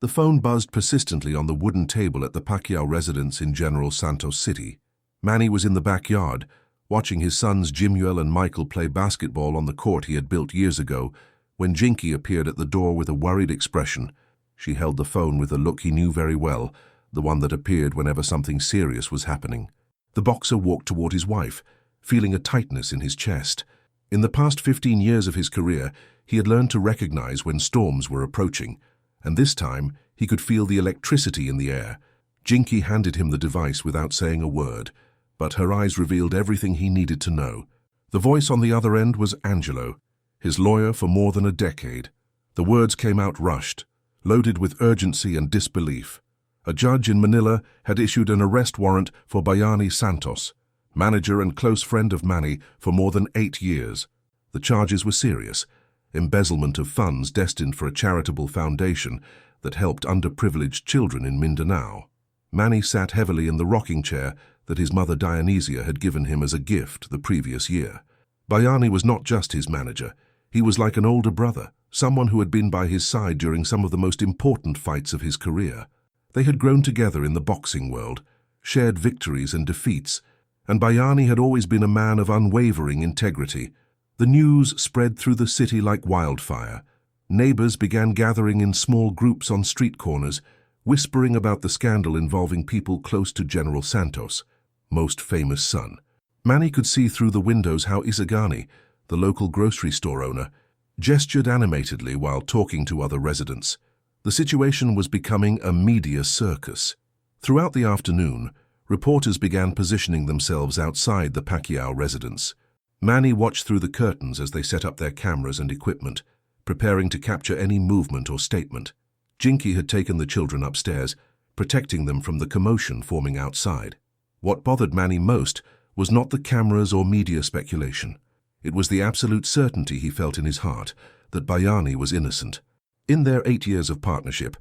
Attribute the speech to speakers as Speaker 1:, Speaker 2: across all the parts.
Speaker 1: The phone buzzed persistently on the wooden table at the Pacquiao residence in General Santos City. Manny was in the backyard, watching his sons Jimuel and Michael play basketball on the court he had built years ago, when Jinky appeared at the door with a worried expression. She held the phone with a look he knew very well, the one that appeared whenever something serious was happening. The boxer walked toward his wife, feeling a tightness in his chest. In the past 15 years of his career, he had learned to recognize when storms were approaching, and this time he could feel the electricity in the air. Jinky handed him the device without saying a word, but her eyes revealed everything he needed to know. The voice on the other end was Angelo, his lawyer for more than a decade. The words came out rushed, loaded with urgency and disbelief. A judge in Manila had issued an arrest warrant for Bayani Santos, manager and close friend of Manny for more than 8 years. The charges were serious: embezzlement of funds destined for a charitable foundation that helped underprivileged children in Mindanao. Manny sat heavily in the rocking chair that his mother Dionysia had given him as a gift the previous year. Bayani was not just his manager. He was like an older brother, someone who had been by his side during some of the most important fights of his career. They had grown together in the boxing world, shared victories and defeats, and Bayani had always been a man of unwavering integrity. The news spread through the city like wildfire. Neighbors began gathering in small groups on street corners, whispering about the scandal involving people close to General Santos' most famous son. Manny could see through the windows how Isagani, the local grocery store owner, gestured animatedly while talking to other residents. The situation was becoming a media circus. Throughout the afternoon, reporters began positioning themselves outside the Pacquiao residence. Manny watched through the curtains as they set up their cameras and equipment, preparing to capture any movement or statement. Jinky had taken the children upstairs, protecting them from the commotion forming outside. What bothered Manny most was not the cameras or media speculation. It was the absolute certainty he felt in his heart that Bayani was innocent. In their 8 years of partnership,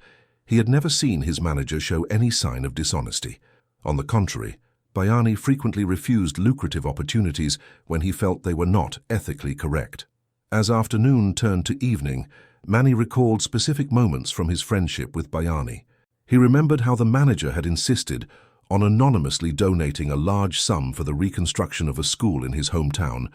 Speaker 1: he had never seen his manager show any sign of dishonesty. On the contrary, Bayani frequently refused lucrative opportunities when he felt they were not ethically correct. As afternoon turned to evening, Manny recalled specific moments from his friendship with Bayani. He remembered how the manager had insisted on anonymously donating a large sum for the reconstruction of a school in his hometown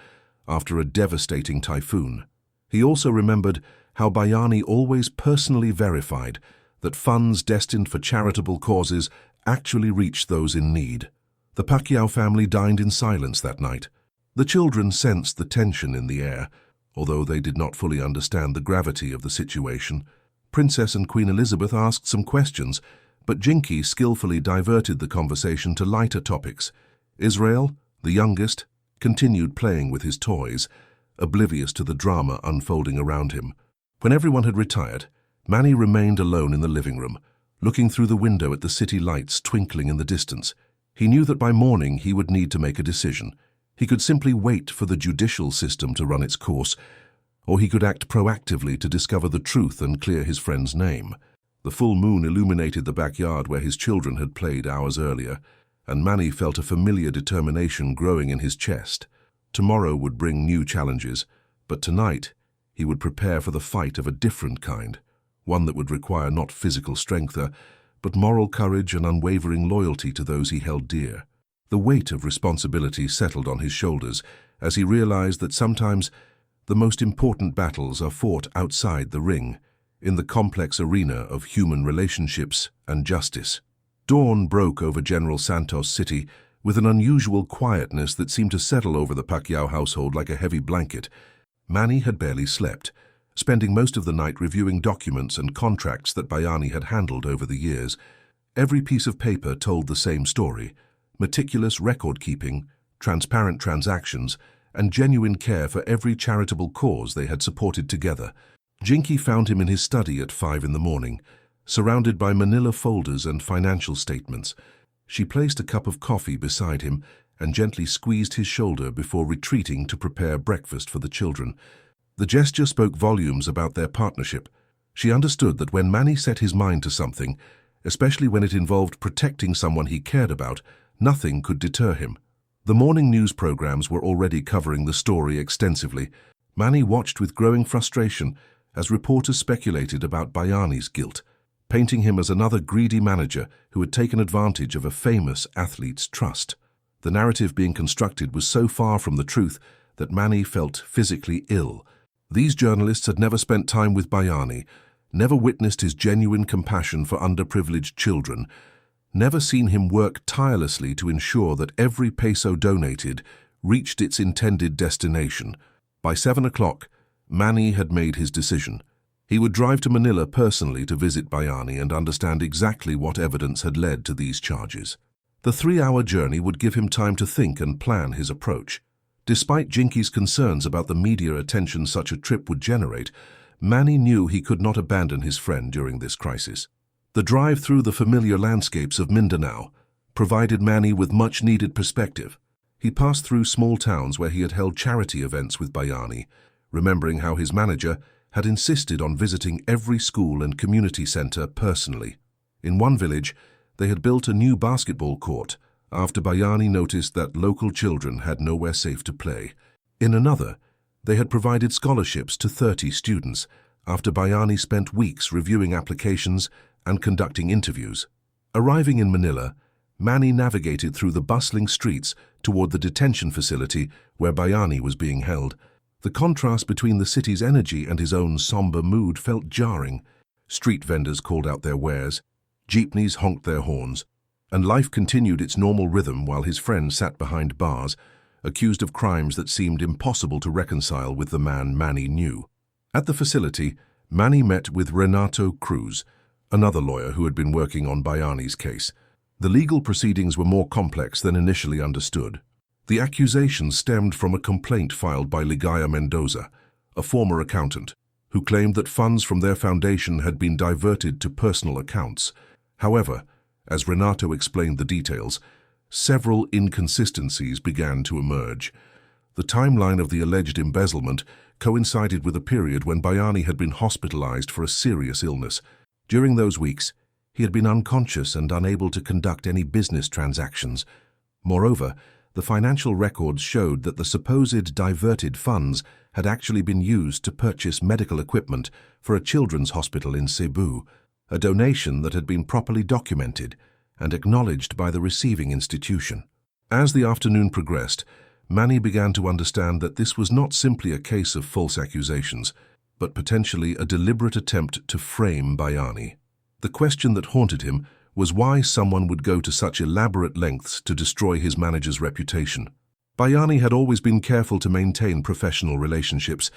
Speaker 1: after a devastating typhoon. He also remembered how Bayani always personally verified that funds destined for charitable causes actually reached those in need. The Pacquiao family dined in silence that night. The children sensed the tension in the air, although they did not fully understand the gravity of the situation. Princess and Queen Elizabeth asked some questions, but Jinky skillfully diverted the conversation to lighter topics. Israel, the youngest, continued playing with his toys, oblivious to the drama unfolding around him. When everyone had retired, Manny remained alone in the living room, looking through the window at the city lights twinkling in the distance. He knew that by morning he would need to make a decision. He could simply wait for the judicial system to run its course, or he could act proactively to discover the truth and clear his friend's name. The full moon illuminated the backyard where his children had played hours earlier, and Manny felt a familiar determination growing in his chest. Tomorrow would bring new challenges, but tonight he would prepare for the fight of a different kind, one that would require not physical strength, but moral courage and unwavering loyalty to those he held dear. The weight of responsibility settled on his shoulders as he realized that sometimes the most important battles are fought outside the ring, in the complex arena of human relationships and justice. Dawn broke over General Santos City with an unusual quietness that seemed to settle over the Pacquiao household like a heavy blanket. Manny had barely slept, spending most of the night reviewing documents and contracts that Bayani had handled over the years. Every piece of paper told the same story: meticulous record-keeping, transparent transactions, and genuine care for every charitable cause they had supported together. Jinky found him in his study at 5 in the morning, surrounded by manila folders and financial statements. She placed a cup of coffee beside him and gently squeezed his shoulder before retreating to prepare breakfast for the children. The gesture spoke volumes about their partnership. She understood that when Manny set his mind to something, especially when it involved protecting someone he cared about, nothing could deter him. The morning news programs were already covering the story extensively. Manny watched with growing frustration as reporters speculated about Bayani's guilt. painting him as another greedy manager who had taken advantage of a famous athlete's trust. The narrative being constructed was so far from the truth that Manny felt physically ill. These journalists had never spent time with Bayani, never witnessed his genuine compassion for underprivileged children, never seen him work tirelessly to ensure that every peso donated reached its intended destination. By 7 o'clock, Manny had made his decision. He would drive to Manila personally to visit Bayani and understand exactly what evidence had led to these charges. The 3-hour journey would give him time to think and plan his approach. Despite Jinky's concerns about the media attention such a trip would generate, Manny knew he could not abandon his friend during this crisis. The drive through the familiar landscapes of Mindanao provided Manny with much-needed perspective. He passed through small towns where he had held charity events with Bayani, remembering how his manager had insisted on visiting every school and community center personally. In one village, they had built a new basketball court after Bayani noticed that local children had nowhere safe to play. In another, they had provided scholarships to 30 students after Bayani spent weeks reviewing applications and conducting interviews. Arriving in Manila, Manny navigated through the bustling streets toward the detention facility where Bayani was being held. The contrast between the city's energy and his own somber mood felt jarring. Street vendors called out their wares, jeepneys honked their horns, and life continued its normal rhythm while his friend sat behind bars, accused of crimes that seemed impossible to reconcile with the man Manny knew. At the facility, Manny met with Renato Cruz, another lawyer who had been working on Bayani's case. The legal proceedings were more complex than initially understood. The accusations stemmed from a complaint filed by Ligaya Mendoza, a former accountant, who claimed that funds from their foundation had been diverted to personal accounts. However, as Renato explained the details, several inconsistencies began to emerge. The timeline of the alleged embezzlement coincided with a period when Bayani had been hospitalized for a serious illness. During those weeks, he had been unconscious and unable to conduct any business transactions. Moreover, the financial records showed that the supposed diverted funds had actually been used to purchase medical equipment for a children's hospital in Cebu, a donation that had been properly documented and acknowledged by the receiving institution. As the afternoon progressed, Manny began to understand that this was not simply a case of false accusations, but potentially a deliberate attempt to frame Bayani. The question that haunted him was why someone would go to such elaborate lengths to destroy his manager's reputation. Bayani had always been careful to maintain professional relationships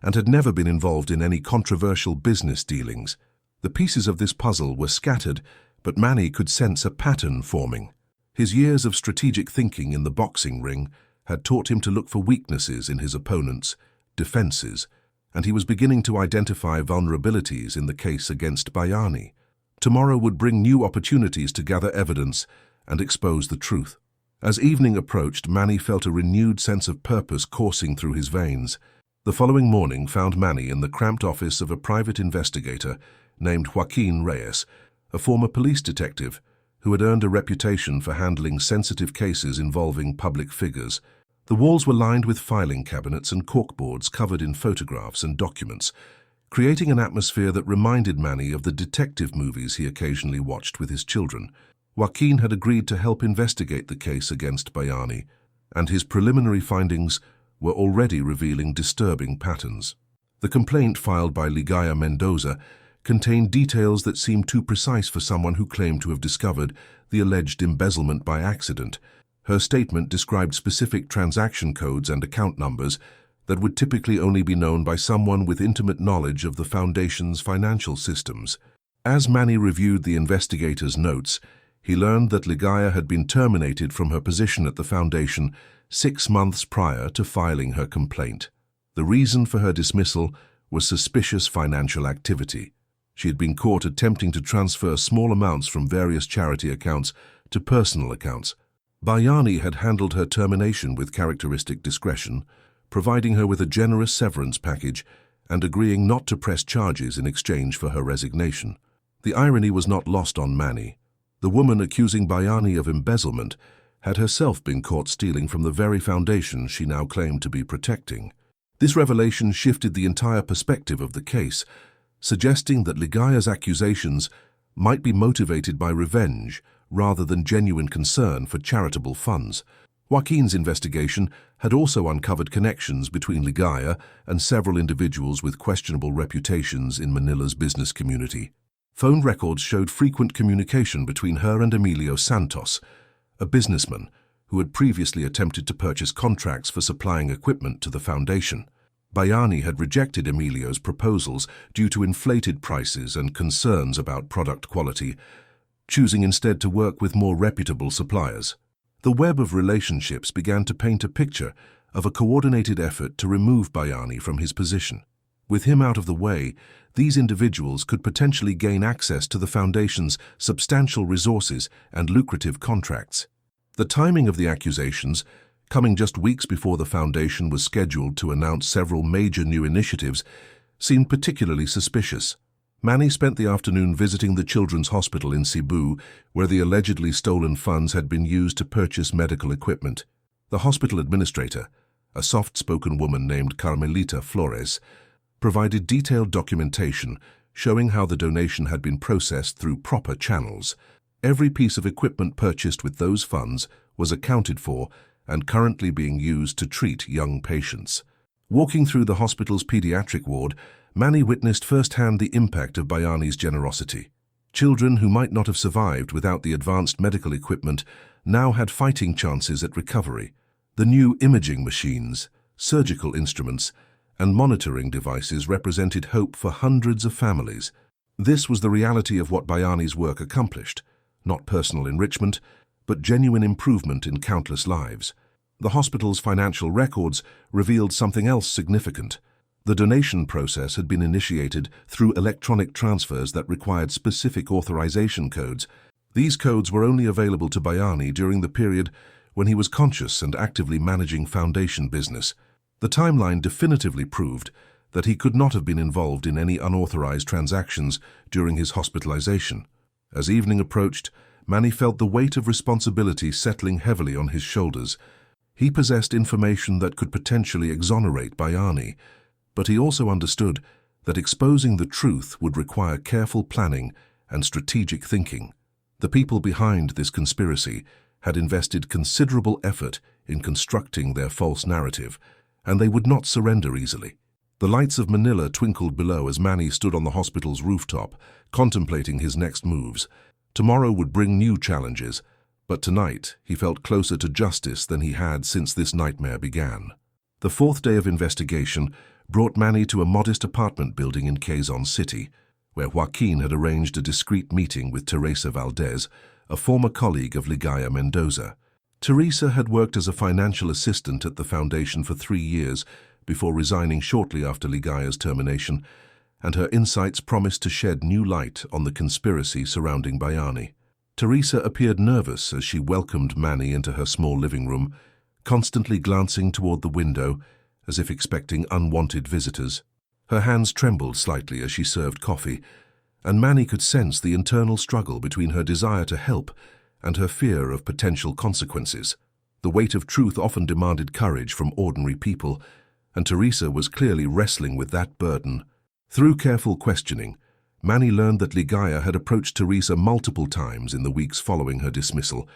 Speaker 1: and had never been involved in any controversial business dealings. The pieces of this puzzle were scattered, but Manny could sense a pattern forming. His years of strategic thinking in the boxing ring had taught him to look for weaknesses in his opponents, defenses, and he was beginning to identify vulnerabilities in the case against Bayani. Tomorrow would bring new opportunities to gather evidence and expose the truth. As evening approached, Manny felt a renewed sense of purpose coursing through his veins. The following morning found Manny in the cramped office of a private investigator named Joaquin Reyes, a former police detective who had earned a reputation for handling sensitive cases involving public figures. The walls were lined with filing cabinets and corkboards covered in photographs and documents, creating an atmosphere that reminded Manny of the detective movies he occasionally watched with his children. Joaquin had agreed to help investigate the case against Bayani, and his preliminary findings were already revealing disturbing patterns. The complaint filed by Ligaya Mendoza contained details that seemed too precise for someone who claimed to have discovered the alleged embezzlement by accident. Her statement described specific transaction codes and account numbers that would typically only be known by someone with intimate knowledge of the Foundation's financial systems. As Manny reviewed the investigator's notes, he learned that Ligaya had been terminated from her position at the Foundation 6 months prior to filing her complaint. The reason for her dismissal was suspicious financial activity. She had been caught attempting to transfer small amounts from various charity accounts to personal accounts. Bayani had handled her termination with characteristic discretion, providing her with a generous severance package and agreeing not to press charges in exchange for her resignation. The irony was not lost on Manny. The woman accusing Bayani of embezzlement had herself been caught stealing from the very foundation she now claimed to be protecting. This revelation shifted the entire perspective of the case, suggesting that Ligaya's accusations might be motivated by revenge rather than genuine concern for charitable funds. Joaquin's investigation had also uncovered connections between Ligaya and several individuals with questionable reputations in Manila's business community. Phone records showed frequent communication between her and Emilio Santos, a businessman who had previously attempted to purchase contracts for supplying equipment to the foundation. Bayani had rejected Emilio's proposals due to inflated prices and concerns about product quality, choosing instead to work with more reputable suppliers. The web of relationships began to paint a picture of a coordinated effort to remove Bayani from his position. With him out of the way, these individuals could potentially gain access to the foundation's substantial resources and lucrative contracts. The timing of the accusations, coming just weeks before the foundation was scheduled to announce several major new initiatives, seemed particularly suspicious. Manny spent the afternoon visiting the children's hospital in Cebu, where the allegedly stolen funds had been used to purchase medical equipment. The hospital administrator, a soft-spoken woman named Carmelita Flores, provided detailed documentation showing how the donation had been processed through proper channels. Every piece of equipment purchased with those funds was accounted for and currently being used to treat young patients. Walking through the hospital's pediatric ward, Manny witnessed firsthand the impact of Bayani's generosity. Children who might not have survived without the advanced medical equipment now had fighting chances at recovery. The new imaging machines, surgical instruments, and monitoring devices represented hope for hundreds of families. This was the reality of what Bayani's work accomplished, not personal enrichment, but genuine improvement in countless lives. The hospital's financial records revealed something else significant. The donation process had been initiated through electronic transfers that required specific authorization codes. These codes were only available to Bayani during the period when he was conscious and actively managing foundation business. The timeline definitively proved that he could not have been involved in any unauthorized transactions during his hospitalization. As evening approached, Manny felt the weight of responsibility settling heavily on his shoulders. He possessed information that could potentially exonerate Bayani, but he also understood that exposing the truth would require careful planning and strategic thinking. The people behind this conspiracy had invested considerable effort in constructing their false narrative, and they would not surrender easily. The lights of Manila twinkled below as Manny stood on the hospital's rooftop, contemplating his next moves. Tomorrow would bring new challenges, but tonight he felt closer to justice than he had since this nightmare began. The fourth day of investigation brought Manny to a modest apartment building in Quezon City, where Joaquin had arranged a discreet meeting with Teresa Valdez, a former colleague of Ligaya Mendoza. Teresa had worked as a financial assistant at the foundation for 3 years before resigning shortly after Ligaya's termination, and her insights promised to shed new light on the conspiracy surrounding Bayani. Teresa appeared nervous as she welcomed Manny into her small living room, constantly glancing toward the window as if expecting unwanted visitors. Her hands trembled slightly as she served coffee, and Manny could sense the internal struggle between her desire to help and her fear of potential consequences. The weight of truth often demanded courage from ordinary people, and Teresa was clearly wrestling with that burden. Through careful questioning, Manny learned that Ligaya had approached Teresa multiple times in the weeks following her dismissal,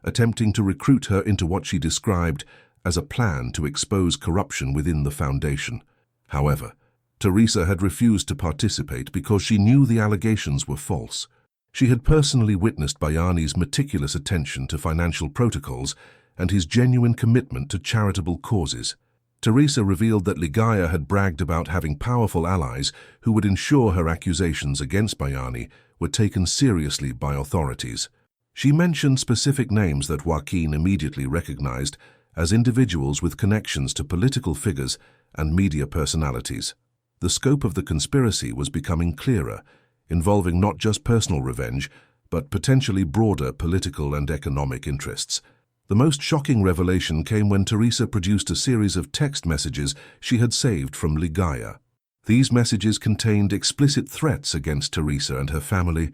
Speaker 1: attempting to recruit her into what she described as a plan to expose corruption within the foundation. However, Teresa had refused to participate because she knew the allegations were false. She had personally witnessed Bayani's meticulous attention to financial protocols and his genuine commitment to charitable causes. Teresa revealed that Ligaya had bragged about having powerful allies who would ensure her accusations against Bayani were taken seriously by authorities. She mentioned specific names that Joaquin immediately recognized as individuals with connections to political figures and media personalities. The scope of the conspiracy was becoming clearer, involving not just personal revenge, but potentially broader political and economic interests. The most shocking revelation came when Teresa produced a series of text messages she had saved from Ligaya. These messages contained explicit threats against Teresa and her family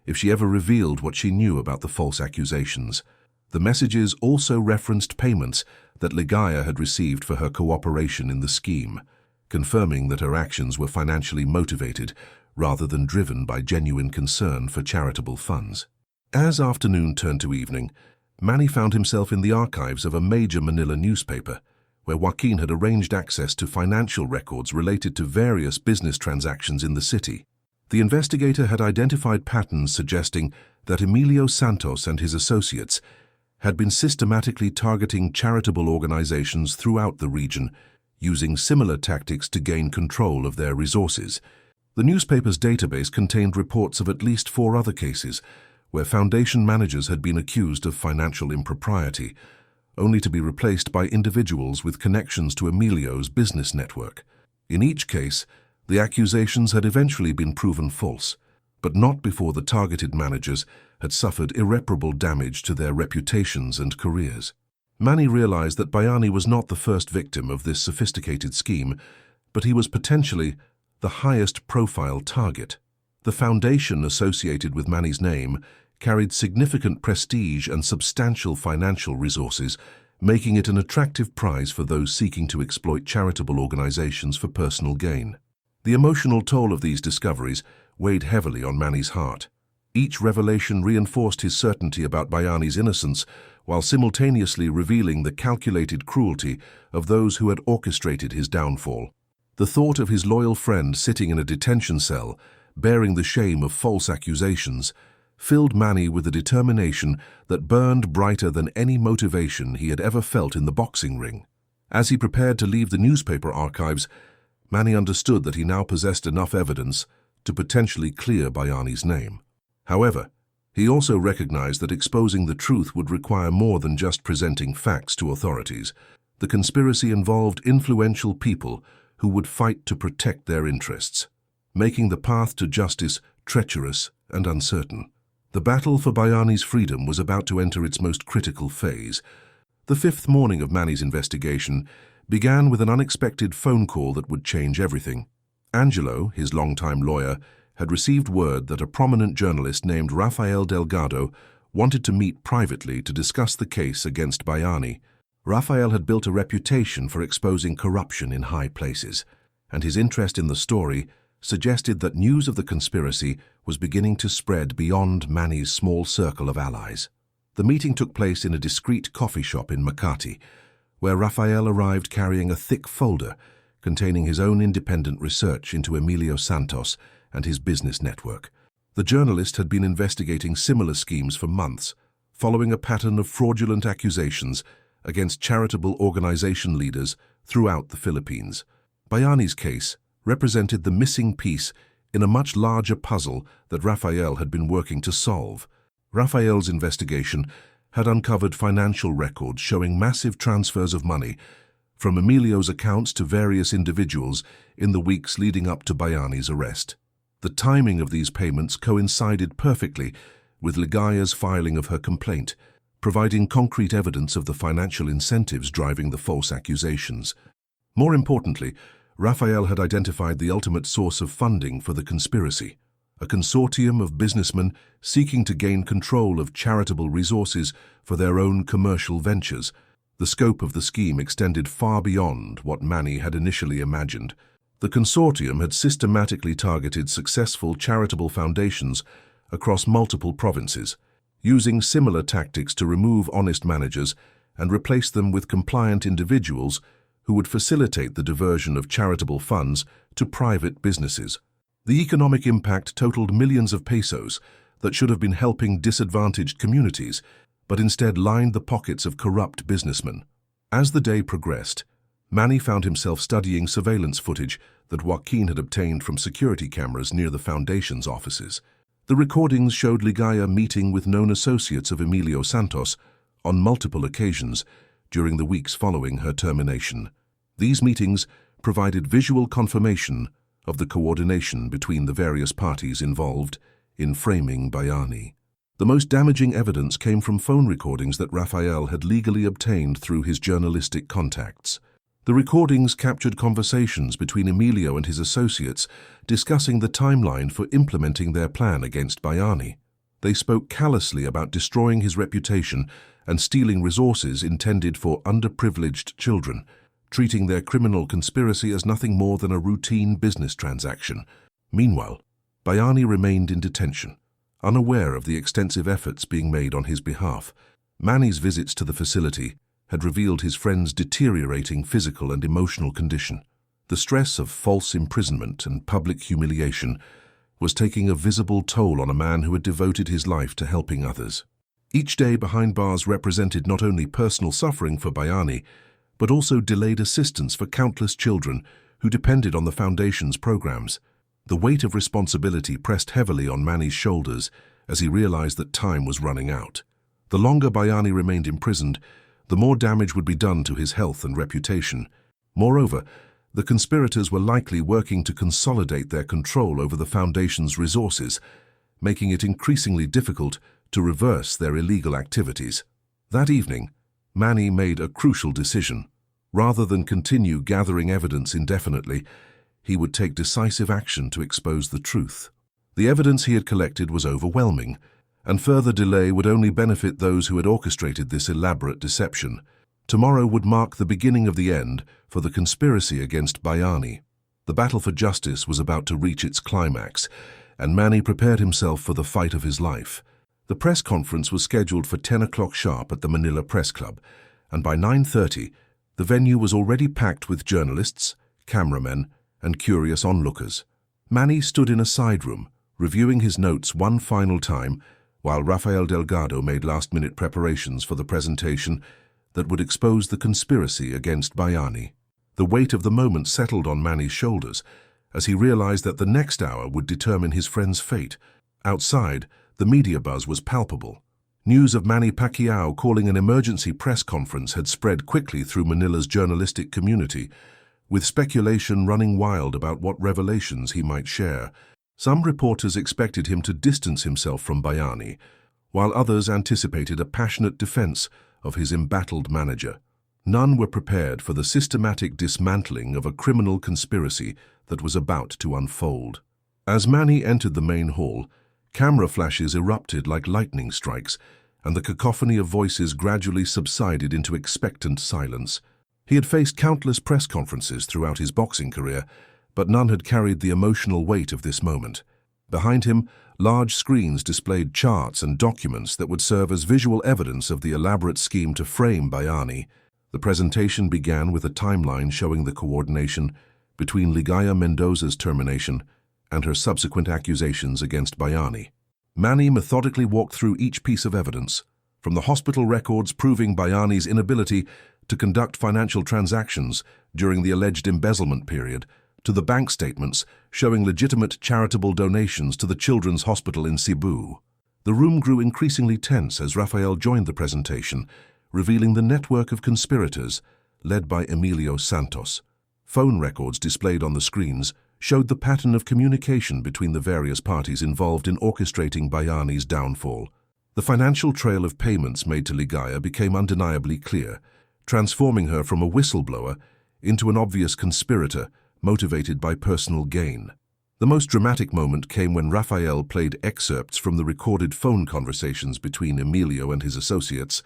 Speaker 1: if she ever revealed what she knew about the false accusations. The messages also referenced payments that Ligaya had received for her cooperation in the scheme, confirming that her actions were financially motivated rather than driven by genuine concern for charitable funds. As afternoon turned to evening, Manny found himself in the archives of a major Manila newspaper, where Joaquin had arranged access to financial records related to various business transactions in the city. The investigator had identified patterns suggesting that Emilio Santos and his associates had been systematically targeting charitable organizations throughout the region, using similar tactics to gain control of their resources. The newspaper's database contained reports of at least 4 other cases where foundation managers had been accused of financial impropriety, only to be replaced by individuals with connections to Emilio's business network. In each case, the accusations had eventually been proven false, but not before the targeted managers had suffered irreparable damage to their reputations and careers. Manny realized that Bayani was not the first victim of this sophisticated scheme, but he was potentially the highest-profile target. The foundation associated with Manny's name carried significant prestige and substantial financial resources, making it an attractive prize for those seeking to exploit charitable organizations for personal gain. The emotional toll of these discoveries weighed heavily on Manny's heart. Each revelation reinforced his certainty about Bayani's innocence, while simultaneously revealing the calculated cruelty of those who had orchestrated his downfall. The thought of his loyal friend sitting in a detention cell, bearing the shame of false accusations, filled Manny with a determination that burned brighter than any motivation he had ever felt in the boxing ring. As he prepared to leave the newspaper archives, Manny understood that he now possessed enough evidence to potentially clear Bayani's name. However, he also recognized that exposing the truth would require more than just presenting facts to authorities. The conspiracy involved influential people who would fight to protect their interests, making the path to justice treacherous and uncertain. The battle for Bayani's freedom was about to enter its most critical phase. The 5th morning of Manny's investigation began with an unexpected phone call that would change everything. Angelo, his longtime lawyer, had received word that a prominent journalist named Rafael Delgado wanted to meet privately to discuss the case against Bayani. Rafael had built a reputation for exposing corruption in high places, and his interest in the story suggested that news of the conspiracy was beginning to spread beyond Manny's small circle of allies. The meeting took place in a discreet coffee shop in Makati, where Rafael arrived carrying a thick folder containing his own independent research into Emilio Santos and his business network. The journalist had been investigating similar schemes for months, following a pattern of fraudulent accusations against charitable organization leaders throughout the Philippines. Bayani's case represented the missing piece in a much larger puzzle that Rafael had been working to solve. Rafael's investigation had uncovered financial records showing massive transfers of money from Emilio's accounts to various individuals in the weeks leading up to Bayani's arrest. The timing of these payments coincided perfectly with Ligaya's filing of her complaint, providing concrete evidence of the financial incentives driving the false accusations. More importantly, Rafael had identified the ultimate source of funding for the conspiracy, a consortium of businessmen seeking to gain control of charitable resources for their own commercial ventures. The scope of the scheme extended far beyond what Manny had initially imagined. The consortium had systematically targeted successful charitable foundations across multiple provinces, using similar tactics to remove honest managers and replace them with compliant individuals who would facilitate the diversion of charitable funds to private businesses. The economic impact totaled millions of pesos that should have been helping disadvantaged communities, but instead lined the pockets of corrupt businessmen. As the day progressed, Manny found himself studying surveillance footage that Joaquin had obtained from security cameras near the foundation's offices. The recordings showed Ligaya meeting with known associates of Emilio Santos on multiple occasions during the weeks following her termination. These meetings provided visual confirmation of the coordination between the various parties involved in framing Bayani. The most damaging evidence came from phone recordings that Rafael had legally obtained through his journalistic contacts. The recordings captured conversations between Emilio and his associates discussing the timeline for implementing their plan against Bayani. They spoke callously about destroying his reputation and stealing resources intended for underprivileged children, treating their criminal conspiracy as nothing more than a routine business transaction. Meanwhile, Bayani remained in detention, unaware of the extensive efforts being made on his behalf. Manny's visits to the facility had revealed his friend's deteriorating physical and emotional condition. The stress of false imprisonment and public humiliation was taking a visible toll on a man who had devoted his life to helping others. Each day behind bars represented not only personal suffering for Bayani, but also delayed assistance for countless children who depended on the Foundation's programs. The weight of responsibility pressed heavily on Manny's shoulders as he realized that time was running out. The longer Bayani remained imprisoned, the more damage would be done to his health and reputation. Moreover, the conspirators were likely working to consolidate their control over the Foundation's resources, making it increasingly difficult to reverse their illegal activities. That evening, Manny made a crucial decision. Rather than continue gathering evidence indefinitely, he would take decisive action to expose the truth. The evidence he had collected was overwhelming, and further delay would only benefit those who had orchestrated this elaborate deception. Tomorrow would mark the beginning of the end for the conspiracy against Bayani. The battle for justice was about to reach its climax, and Manny prepared himself for the fight of his life. The press conference was scheduled for 10 o'clock sharp at the Manila Press Club, and by 9:30, the venue was already packed with journalists, cameramen, and curious onlookers. Manny stood in a side room, reviewing his notes one final time, while Rafael Delgado made last-minute preparations for the presentation that would expose the conspiracy against Bayani. The weight of the moment settled on Manny's shoulders as he realized that the next hour would determine his friend's fate. Outside, the media buzz was palpable. News of Manny Pacquiao calling an emergency press conference had spread quickly through Manila's journalistic community, with speculation running wild about what revelations he might share. Some reporters expected him to distance himself from Bayani, while others anticipated a passionate defense of his embattled manager. None were prepared for the systematic dismantling of a criminal conspiracy that was about to unfold. As Manny entered the main hall, camera flashes erupted like lightning strikes, and the cacophony of voices gradually subsided into expectant silence. He had faced countless press conferences throughout his boxing career, but none had carried the emotional weight of this moment. Behind him, large screens displayed charts and documents that would serve as visual evidence of the elaborate scheme to frame Bayani. The presentation began with a timeline showing the coordination between Ligaya Mendoza's termination and her subsequent accusations against Bayani. Manny methodically walked through each piece of evidence, from the hospital records proving Bayani's inability to conduct financial transactions during the alleged embezzlement period, to the bank statements showing legitimate charitable donations to the Children's Hospital in Cebu. The room grew increasingly tense as Rafael joined the presentation, revealing the network of conspirators led by Emilio Santos. Phone records displayed on the screens showed the pattern of communication between the various parties involved in orchestrating Bayani's downfall. The financial trail of payments made to Ligaya became undeniably clear, transforming her from a whistleblower into an obvious conspirator motivated by personal gain. The most dramatic moment came when Rafael played excerpts from the recorded phone conversations between Emilio and his associates.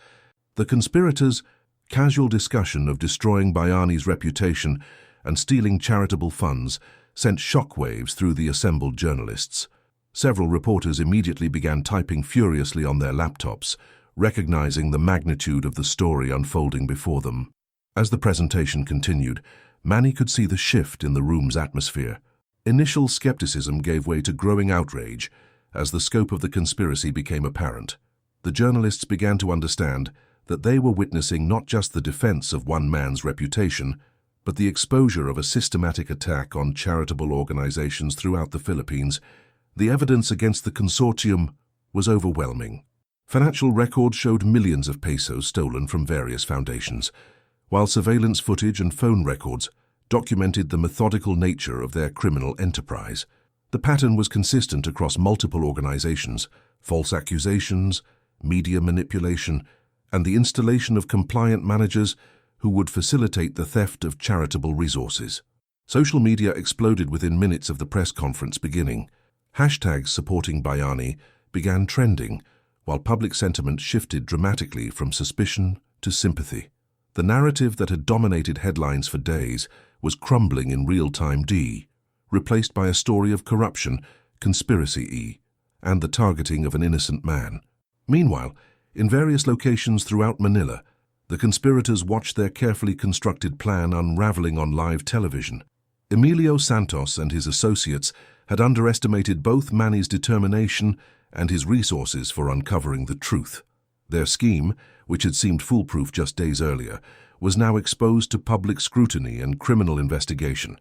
Speaker 1: The conspirators' casual discussion of destroying Bayani's reputation and stealing charitable funds sent shockwaves through the assembled journalists. Several reporters immediately began typing furiously on their laptops, recognizing the magnitude of the story unfolding before them. As the presentation continued, Manny could see the shift in the room's atmosphere. Initial skepticism gave way to growing outrage as the scope of the conspiracy became apparent. The journalists began to understand that they were witnessing not just the defense of one man's reputation, but the exposure of a systematic attack on charitable organizations throughout the Philippines. The evidence against the consortium was overwhelming. Financial records showed millions of pesos stolen from various foundations, while surveillance footage and phone records documented the methodical nature of their criminal enterprise. The pattern was consistent across multiple organizations: false accusations, media manipulation, and the installation of compliant managers who would facilitate the theft of charitable resources. Social media exploded within minutes of the press conference beginning. Hashtags supporting Bayani began trending, while public sentiment shifted dramatically from suspicion to sympathy. The narrative that had dominated headlines for days was crumbling in real-time, replaced by a story of corruption, conspiracy E, and the targeting of an innocent man. Meanwhile, in various locations throughout Manila, the conspirators watched their carefully constructed plan unraveling on live television. Emilio Santos and his associates had underestimated both Manny's determination and his resources for uncovering the truth. Their scheme, which had seemed foolproof just days earlier, was now exposed to public scrutiny and criminal investigation.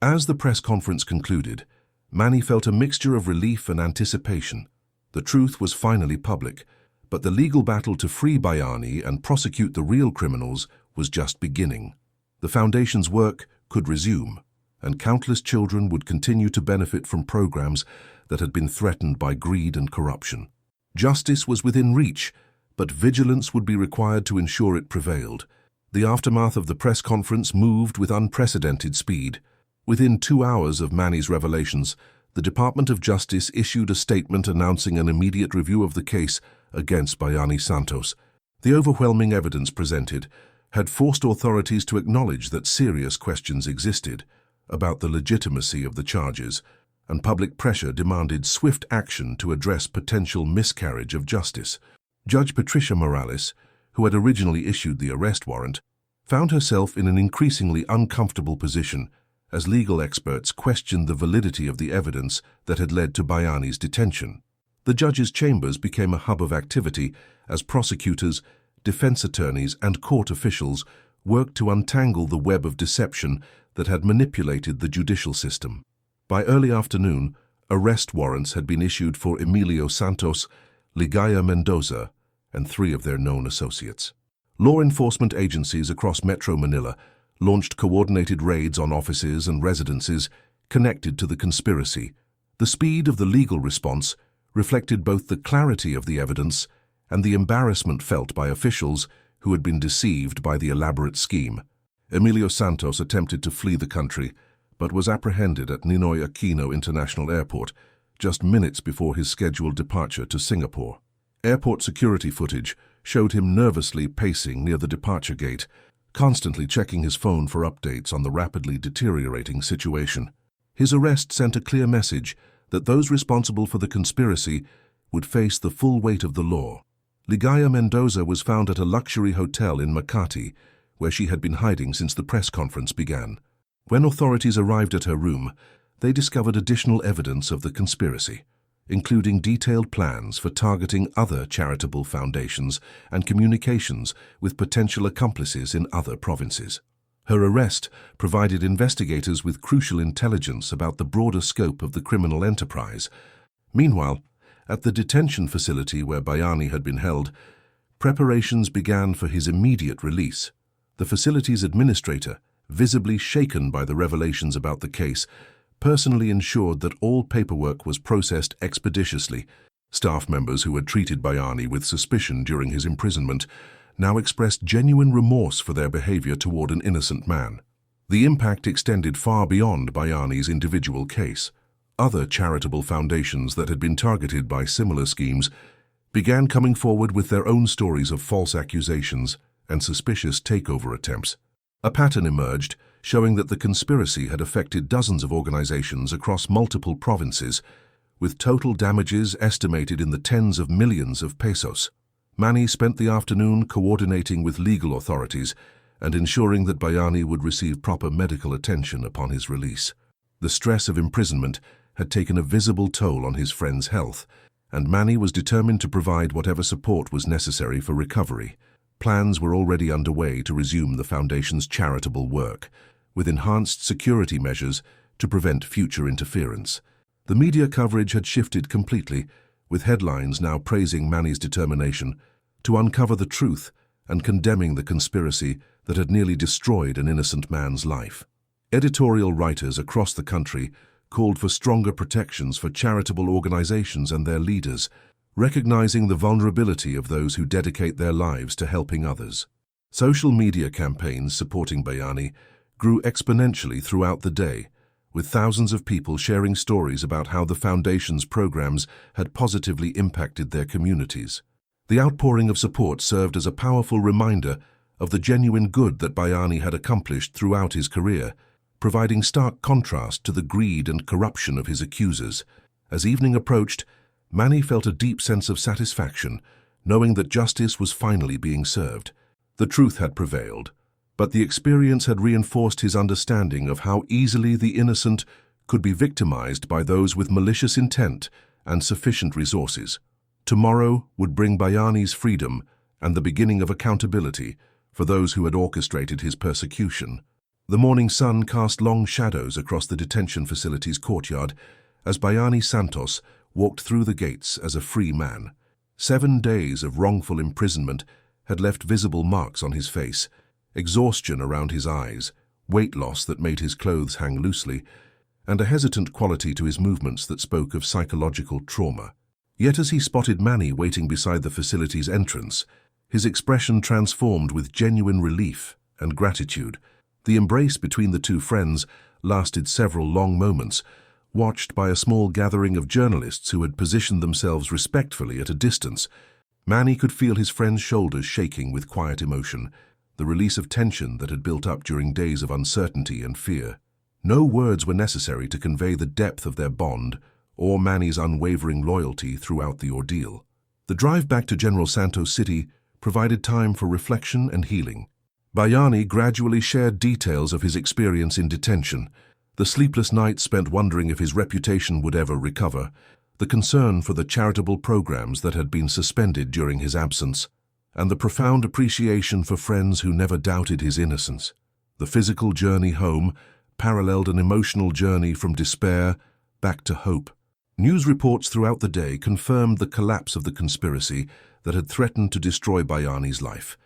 Speaker 1: As the press conference concluded, Manny felt a mixture of relief and anticipation. The truth was finally public, but the legal battle to free Bayani and prosecute the real criminals was just beginning. The Foundation's work could resume, and countless children would continue to benefit from programs that had been threatened by greed and corruption. Justice was within reach, but vigilance would be required to ensure it prevailed. The aftermath of the press conference moved with unprecedented speed. Within 2 hours of Manny's revelations, the Department of Justice issued a statement announcing an immediate review of the case against Bayani Santos. The overwhelming evidence presented had forced authorities to acknowledge that serious questions existed about the legitimacy of the charges, and public pressure demanded swift action to address potential miscarriage of justice. Judge Patricia Morales, who had originally issued the arrest warrant, found herself in an increasingly uncomfortable position as legal experts questioned the validity of the evidence that had led to Bayani's detention. The judge's chambers became a hub of activity as prosecutors, defense attorneys, and court officials worked to untangle the web of deception that had manipulated the judicial system. By early afternoon, arrest warrants had been issued for Emilio Santos, Ligaya Mendoza, and 3 of their known associates. Law enforcement agencies across Metro Manila launched coordinated raids on offices and residences connected to the conspiracy. The speed of the legal response reflected both the clarity of the evidence and the embarrassment felt by officials who had been deceived by the elaborate scheme. Emilio Santos attempted to flee the country, but was apprehended at Ninoy Aquino International Airport just minutes before his scheduled departure to Singapore. Airport security footage showed him nervously pacing near the departure gate, constantly checking his phone for updates on the rapidly deteriorating situation. His arrest sent a clear message that those responsible for the conspiracy would face the full weight of the law. Ligaya Mendoza was found at a luxury hotel in Makati, where she had been hiding since the press conference began. When authorities arrived at her room, they discovered additional evidence of the conspiracy, including detailed plans for targeting other charitable foundations and communications with potential accomplices in other provinces. Her arrest provided investigators with crucial intelligence about the broader scope of the criminal enterprise. Meanwhile, at the detention facility where Bayani had been held, preparations began for his immediate release. The facility's administrator, visibly shaken by the revelations about the case, personally ensured that all paperwork was processed expeditiously. Staff members who had treated Bayani with suspicion during his imprisonment now expressed genuine remorse for their behavior toward an innocent man. The impact extended far beyond Bayani's individual case. Other charitable foundations that had been targeted by similar schemes began coming forward with their own stories of false accusations and suspicious takeover attempts. A pattern emerged, showing that the conspiracy had affected dozens of organizations across multiple provinces, with total damages estimated in the tens of millions of pesos. Manny spent the afternoon coordinating with legal authorities and ensuring that Bayani would receive proper medical attention upon his release. The stress of imprisonment had taken a visible toll on his friend's health, and Manny was determined to provide whatever support was necessary for recovery. Plans were already underway to resume the Foundation's charitable work, with enhanced security measures to prevent future interference. The media coverage had shifted completely, with headlines now praising Manny's determination to uncover the truth and condemning the conspiracy that had nearly destroyed an innocent man's life. Editorial writers across the country called for stronger protections for charitable organizations and their leaders, recognizing the vulnerability of those who dedicate their lives to helping others. Social media campaigns supporting Bayani grew exponentially throughout the day, with thousands of people sharing stories about how the Foundation's programs had positively impacted their communities. The outpouring of support served as a powerful reminder of the genuine good that Bayani had accomplished throughout his career, providing stark contrast to the greed and corruption of his accusers. As evening approached, Manny felt a deep sense of satisfaction, knowing that justice was finally being served. The truth had prevailed, but the experience had reinforced his understanding of how easily the innocent could be victimized by those with malicious intent and sufficient resources. Tomorrow would bring Bayani's freedom and the beginning of accountability for those who had orchestrated his persecution. The morning sun cast long shadows across the detention facility's courtyard as Bayani Santos walked through the gates as a free man. 7 days of wrongful imprisonment had left visible marks on his face, exhaustion around his eyes, weight loss that made his clothes hang loosely, and a hesitant quality to his movements that spoke of psychological trauma. Yet as he spotted Manny waiting beside the facility's entrance, his expression transformed with genuine relief and gratitude. The embrace between the two friends lasted several long moments, watched by a small gathering of journalists who had positioned themselves respectfully at a distance. Manny could feel his friend's shoulders shaking with quiet emotion, the release of tension that had built up during days of uncertainty and fear. No words were necessary to convey the depth of their bond or Manny's unwavering loyalty throughout the ordeal. The drive back to General Santos City provided time for reflection and healing. Bayani gradually shared details of his experience in detention, the sleepless nights spent wondering if his reputation would ever recover, the concern for the charitable programs that had been suspended during his absence, and the profound appreciation for friends who never doubted his innocence. The physical journey home paralleled an emotional journey from despair back to hope. News reports throughout the day confirmed the collapse of the conspiracy that had threatened to destroy Bayani's life.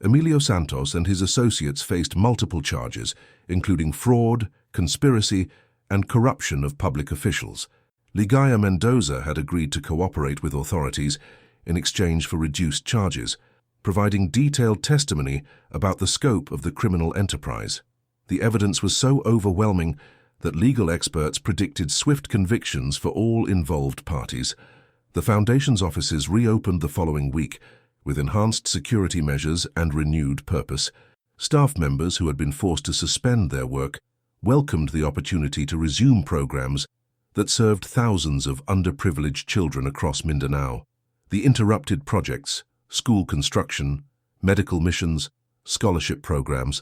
Speaker 1: Emilio Santos and his associates faced multiple charges, including fraud, conspiracy, and corruption of public officials. Ligaya Mendoza had agreed to cooperate with authorities in exchange for reduced charges, providing detailed testimony about the scope of the criminal enterprise. The evidence was so overwhelming that legal experts predicted swift convictions for all involved parties. The Foundation's offices reopened the following week, with enhanced security measures and renewed purpose. Staff members who had been forced to suspend their work welcomed the opportunity to resume programs that served thousands of underprivileged children across Mindanao. The interrupted projects, school construction, medical missions, scholarship programs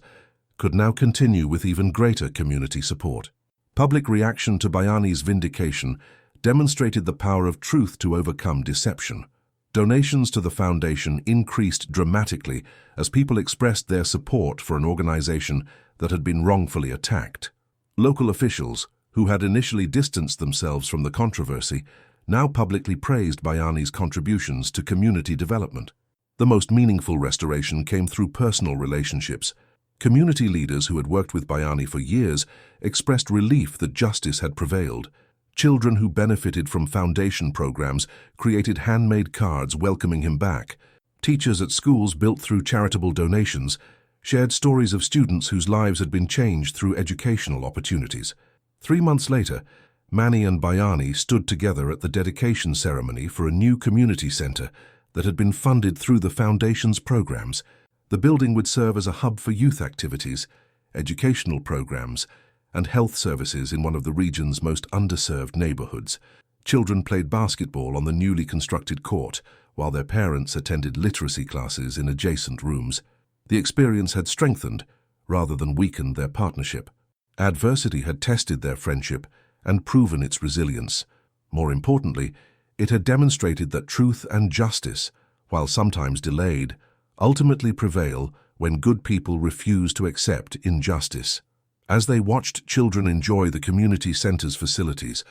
Speaker 1: could now continue with even greater community support. Public reaction to Bayani's vindication demonstrated the power of truth to overcome deception. Donations to the foundation increased dramatically as people expressed their support for an organization that had been wrongfully attacked. Local officials, who had initially distanced themselves from the controversy, now publicly praised Bayani's contributions to community development. The most meaningful restoration came through personal relationships. Community leaders who had worked with Bayani for years expressed relief that justice had prevailed. Children who benefited from foundation programs created handmade cards welcoming him back. Teachers at schools built through charitable donations shared stories of students whose lives had been changed through educational opportunities. 3 months later, Manny and Bayani stood together at the dedication ceremony for a new community center that had been funded through the Foundation's programs. The building would serve as a hub for youth activities, educational programs, and health services in one of the region's most underserved neighborhoods. Children played basketball on the newly constructed court, while their parents attended literacy classes in adjacent rooms. The experience had strengthened, rather than weakened, their partnership. Adversity had tested their friendship and proven its resilience. More importantly, it had demonstrated that truth and justice, while sometimes delayed, ultimately prevail when good people refuse to accept injustice. As they watched children enjoy the community center's facilities,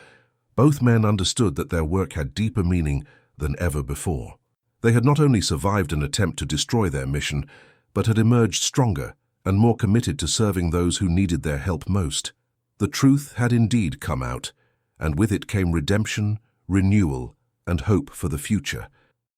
Speaker 1: both men understood that their work had deeper meaning than ever before. They had not only survived an attempt to destroy their mission, but had emerged stronger and more committed to serving those who needed their help most. The truth had indeed come out, and with it came redemption, renewal, and hope for the future.